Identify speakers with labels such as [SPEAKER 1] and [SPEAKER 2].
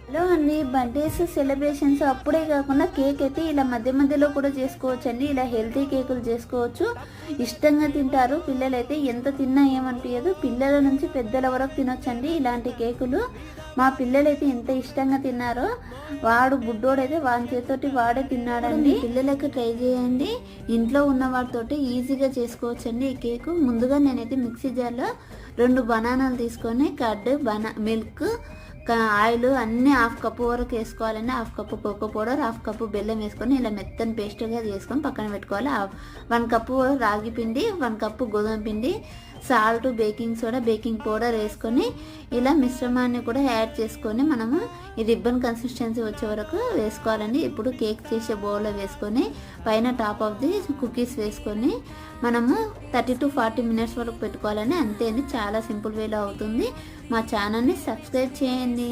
[SPEAKER 1] Hello అండి, birthdays celebrations అప్పుడే కాకుండా కేక్ అయితే ఇలా మధ్య మధ్యలో కూడా చేసుకోవచ్చు అండి. ఇలా హెల్తీ కేకులు చేసుకోవచ్చు, ఇష్టంగా తింటారు పిల్లలైతే. ఎంత తిన్నా ఏమనిపించదు, పిల్లల నుంచి పెద్దల వరకు తినొచ్చండి ఇలాంటి కేకులు. మా పిల్లలైతే ఎంత ఇష్టంగా తిన్నారో, వాడు బుడ్డోడైతే వాని చేతితోటి వాడే తిన్నాడండి. పిల్లలకు ట్రై చేయండి, ఇంట్లో ఉన్న వాటితోటి ఈజీగా చేసుకోవచ్చండి ఈ కేకు. ముందుగా నేనైతే మిక్సీ జార్లో 2 బనానాలు తీసుకొని కర్డ్, మిల్క్, ఆయిల్ అన్నీ 1/2 కప్పు వరకు వేసుకోవాలండి. 1/2 కప్పు కోకో పౌడర్, 1/2 కప్పు బెల్లం వేసుకొని ఇలా మెత్తని పేస్ట్గా చేసుకొని పక్కన పెట్టుకోవాలి. 1 కప్పు రాగి పిండి, 1 కప్పు గోధుమ పిండి, salt, baking soda, baking powder వేసుకొని ఇలా మిశ్రమాన్ని కూడా యాడ్ చేసుకొని మనము ఈ రిబ్బన్ కన్సిస్టెన్సీ వచ్చే వరకు వేసుకోవాలండి. ఇప్పుడు కేక్ చేసే బౌల్లో వేసుకొని పైన టాప్ ఆఫ్ ది కుకీస్ వేసుకొని మనము 30 to 40 మినిట్స్ వరకు పెట్టుకోవాలని. అంతే అండి, చాలా సింపుల్ వేలో అవుతుంది. మా ఛానల్ని సబ్స్క్రైబ్ చేయండి.